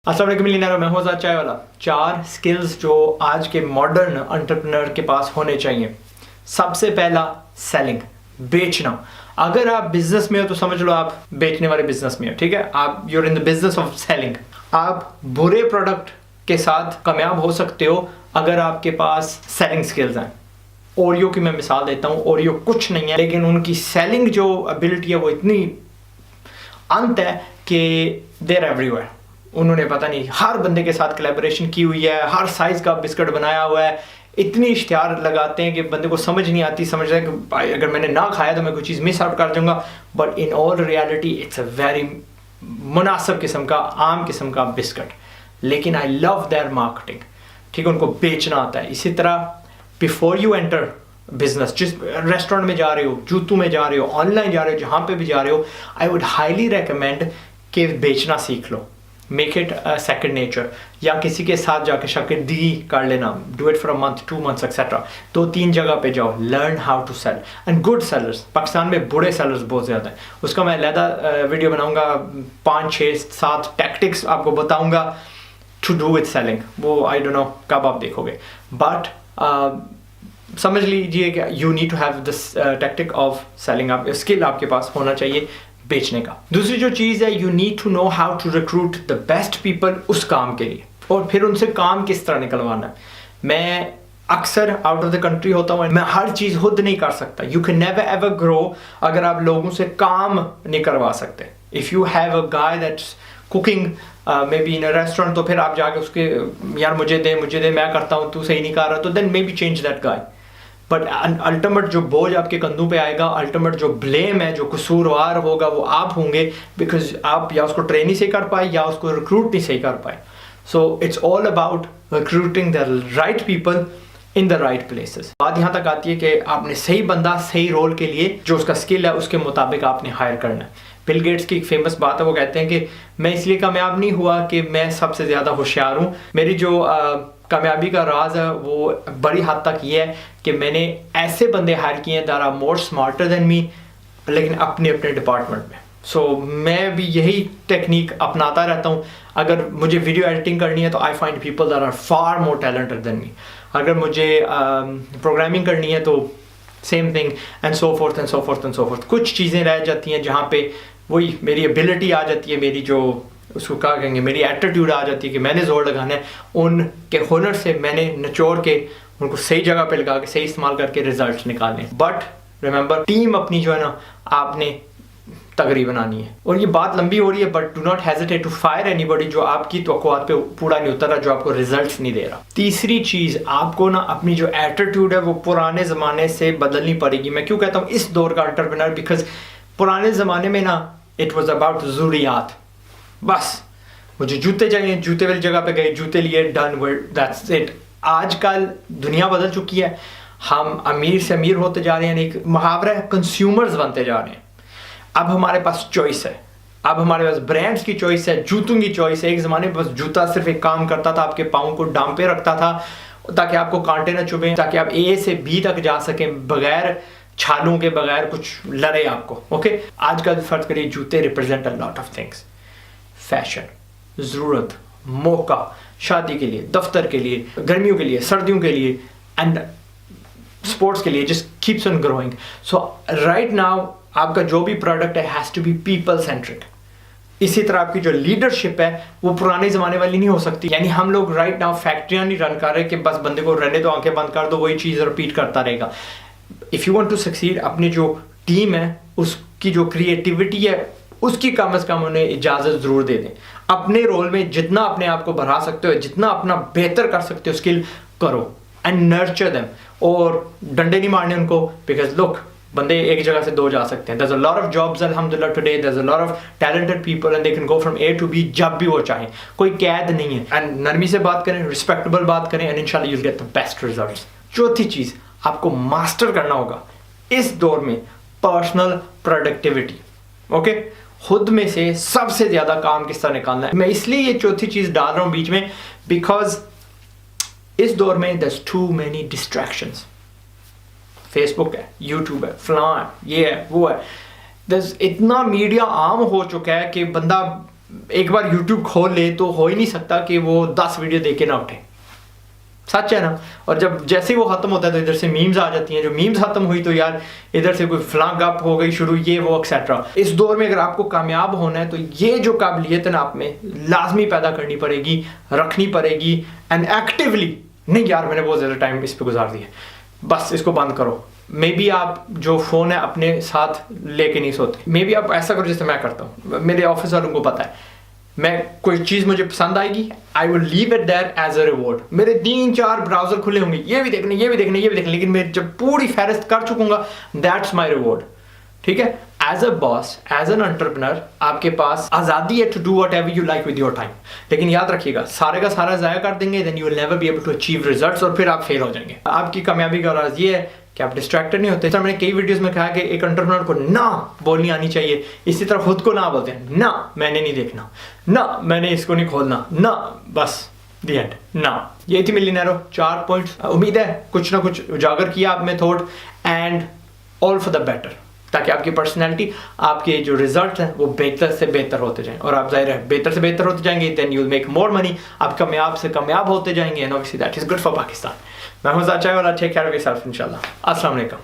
अस्सलाम वालेकुम मिलियनेयर, मैं हूं आज़ाद चाय वाला। 4 स्किल्स जो आज के मॉडर्न एंटरप्रेन्योर के पास होने चाहिए। सबसे पहला सेलिंग, बेचना। अगर आप बिजनेस में हो तो समझ लो आप बेचने वाले बिजनेस में हो, ठीक है। आप you're in the business of selling. आप बुरे प्रोडक्ट के साथ कामयाब हो सकते हो अगर आपके पास सेलिंग स्किल्स हैं। ओरियो की मैं मिसाल देता हूँ। ओरियो कुछ नहीं है, लेकिन उनकी सेलिंग जो एबिलिटी है वो इतनी अंत है कि देर एवरीवेयर। उन्होंने पता नहीं हर बंदे के साथ कोलैबोरेशन की हुई है, हर साइज का बिस्किट बनाया हुआ है, इतनी इश्तिहार लगाते हैं कि बंदे को समझ नहीं आती, समझ रहे हैं कि अगर मैंने ना खाया तो मैं कोई चीज़ मिस आउट कर दूंगा। But in all reality it's a very मुनासिब किस्म का, आम किस्म का बिस्किट। लेकिन आई लव देयर मार्केटिंग, ठीक है। उनको बेचना आता है। इसी तरह बिफोर यू एंटर बिजनेस, जिस रेस्टोरेंट में जा रहे हो, जूतों में जा रहे हो, ऑनलाइन जा रहे हो, जहाँ पे भी जा रहे हो, आई वुड हाईली रेकमेंड कि बेचना सीख लो। Make it second nature. या किसी के साथ जाके शागिर्दी कर लेना, do it for a month, 2 months एक्सेट्रा। 2-3 जगह पे जाओ, learn how to sell and good sellers. Pakistan में बुरे सेलर्स बहुत ज़्यादा हैं, उसका मैं अलहदा वीडियो बनाऊंगा। 5-6-7 टैक्टिक्स आपको बताऊंगा टू डू विथ सेलिंग। वो आई डोंट नो कब आप देखोगे, बट समझ लीजिए कि you need to have this tactic of selling. आप स्किल आपके पास होना चाहिए बेचने का। दूसरी जो चीज़ है, you need to know how to recruit the best people उस काम के लिए, और फिर उनसे काम किस तरह निकलवाना है। मैं अक्सर आउट ऑफ द कंट्री होता हूँ, मैं हर चीज़ खुद नहीं कर सकता। You can never ever grow अगर आप लोगों से काम नहीं करवा सकते। If you have a guy that's cooking may be in a restaurant, तो फिर आप जाके उसके यार मुझे दे मैं करता हूँ, तू सही नहीं कर रहा, तो then maybe change that guy. But ultimate जो बोझ आपके कंधों पे आएगा, अल्टीमेट जो ब्लेम है, जो कसूरवार होगा, वो आप होंगे, बिकॉज आप या उसको ट्रेन ही सही कर पाए या उसको रिक्रूट नहीं सही कर पाए। So it's all about recruiting the right people in the right places. बात यहाँ तक आती है कि आपने सही बंदा सही रोल के लिए, जो उसका स्किल है उसके मुताबिक आपने हायर करना है। बिल गेट्स की एक फेमस बात है, वो कहते हैं कि मैं इसलिए कामयाब नहीं हुआ कि मैं सबसे ज़्यादा होशियार हूँ। मेरी जो कामयाबी का राज है वो बड़ी हद तक ये है कि मैंने ऐसे बंदे हायर किए हैं that are more smarter than me, लेकिन अपने अपने डिपार्टमेंट में। सो मैं भी यही टेक्निक अपनाता रहता हूँ। अगर मुझे वीडियो एडिटिंग करनी है तो I find people that are far more talented than me. अगर मुझे प्रोग्रामिंग करनी है तो same thing, and so forth and so forth and so forth. कुछ चीज़ें रह जाती हैं जहाँ पे वही मेरी एबिलिटी आ जाती है, मेरी जो उसको क्या कहेंगे, मेरी एटीट्यूड आ जाती है कि मैंने जोर लगाना है। उनके हुनर से मैंने निचोड़ के उनको सही जगह पे लगा के सही इस्तेमाल करके रिजल्ट निकालने। बट रिमेंबर, टीम अपनी जो है ना, आपने तगड़ी बनानी है। और ये बात लंबी हो रही है, but do not hesitate to fire anybody जो आपकी तवक्कुआत पे पूरा नहीं उतर रहा, जो आपको रिजल्ट्स नहीं दे रहा। तीसरी चीज, आपको ना अपनी जो एटीट्यूड है वो पुराने जमाने से बदलनी पड़ेगी। मैं क्यों कहता हूँ इस दौर का एंटरप्रेन्योर, बिकॉज पुराने जमाने में ना इट वॉज अबाउट ज़रूरियात। बस मुझे जूते चाहिए, जूते वाली जगह पे गए, जूते लिए, डन, दैट्स इट। आजकल दुनिया बदल चुकी है, हम अमीर से अमीर होते जा रहे हैं, एक मुहावरा है, कंज्यूमर्स बनते जा रहे हैं। अब हमारे पास चॉइस है, अब हमारे पास ब्रांड्स की चॉइस है, जूतों की चॉइस है। एक ज़माने में बस जूता सिर्फ एक काम करता था, आपके पाँव को डांपे रखता था ताकि आपको कांटे ना चुभें, ताकि आप ए से बी तक जा सकें बगैर छालों के, बगैर कुछ लड़े आपको। ओके, आजकल फर्ज करिए, जूते represent a lot of things. Fashion, ज़रूरत, मौका, शादी के लिए, दफ्तर के लिए, गर्मियों के लिए, सर्दियों के लिए, एंड स्पोर्ट्स के लिए, just keeps on growing. So right now आपका जो भी प्रोडक्ट है has to be people centric. इसी तरह आपकी जो लीडरशिप है वो पुराने ज़माने वाली नहीं हो सकती। यानी हम लोग राइट नाउ फैक्ट्रियाँ नहीं रन कर रहे कि बस बंदे को रहने दो, आंखें बंद कर दो, वही चीज़ रिपीट करता रहेगा। If you want to succeed, अपनी जो टीम है उसकी जो क्रिएटिविटी है उसकी कम से कम उन्हें इजाज़त ज़रूर दे दें। अपने रोल में जितना अपने आप को बढ़ा सकते हो, जितना अपना बेहतर कर सकते हो स्किल करो, एंड नर्चर देम। और डंडे नहीं मारने उनको, बिकॉज लुक, बंदे एक जगह से 2 जा सकते हैं। There is a lot of jobs अल्हम्दुलिल्लाह today, there is a lot of talented people and they can go from A to B जब भी वो चाहें। कोई कैद नहीं है। एंड नरमी से बात करें, रिस्पेक्टेबल बात करें, एंड इंशाल्लाह you will get the best results. चौथी चीज़ आपको मास्टर करना होगा इस दौर में, पर्सनल प्रोडक्टिविटी। ओके, खुद में से सबसे ज्यादा काम किस तरह निकालना है। मैं इसलिए ये चौथी चीज डाल रहा हूं बीच में, बिकॉज इस दौर में there's too many distractions। Facebook है, यूट्यूब है, फलां है, ये है, वो है। इतना मीडिया आम हो चुका है कि बंदा एक बार YouTube खोल ले तो हो ही नहीं सकता कि वो 10 वीडियो देख के ना उठे, सच है ना। और जब जैसे ही वो खत्म होता है तो इधर से मीम्स आ जाती हैं, जो मीम्स खत्म हुई तो यार इधर से कोई फलां गप हो गई शुरू, ये वो एक्सेट्रा। इस दौर में अगर आपको कामयाब होना है तो ये जो काबिलियत है ना आप में लाजमी पैदा करनी पड़ेगी, रखनी पड़ेगी, एंड एक्टिवली नहीं यार मैंने बहुत ज़्यादा टाइम इस पर गुजार दिया, बस इसको बंद करो। मे बी आप जो फ़ोन है अपने साथ लेके नहीं सोते, मे बी आप ऐसा करो जैसे मैं करता हूँ, मेरे ऑफिस वालों को पता है, मैं कोई चीज़ मुझे पसंद आएगी, I will leave it there as a reward. मेरे 3-4 ब्राउजर खुले होंगे, ये भी देखने ये भी देखने ये भी देखने, लेकिन मैं जब पूरी फहरिस्त कर चुकूंगा दैट्स माई रिवॉर्ड, ठीक है। As a boss, as an entrepreneur आपके पास आज़ादी है to do whatever you like with your time, लेकिन याद रखिएगा सारे का सारा ज़ाया कर देंगे then you will never be able to achieve results, और फिर आप फेल हो जाएंगे। आपकी कामयाबी का राज ये है कि आप डिस्ट्रैक्टेड नहीं होते। मैंने कई वीडियोस में कहा कि एक एंटरप्रेन्योर को ना बोलनी आनी चाहिए, इसी तरह खुद को ना बोलते हैं, ना मैंने नहीं देखना, ना मैंने इसको नहीं खोलना, ना बस द एंड ना। ये थी मिलियनेरो 4 पॉइंट्स। उम्मीद है कुछ ना कुछ उजागर किया आप में thought, and all for the better, ताकि आपकी पर्सनैलिटी, आपके जो रिजल्ट हैं वो बेहतर से बेहतर होते जाएं, और आप जाहिर है बेहतर से बेहतर होते जाएंगे then you will make more money, आप कामयाब से कामयाब होते जाएंगे, and obviously that is good for Pakistan. मैं हूं ज़ाहिर चाय वाला, टेक केयर ऑफ योरसेल्फ इंशाल्लाह। अस्सलाम वालेकुम।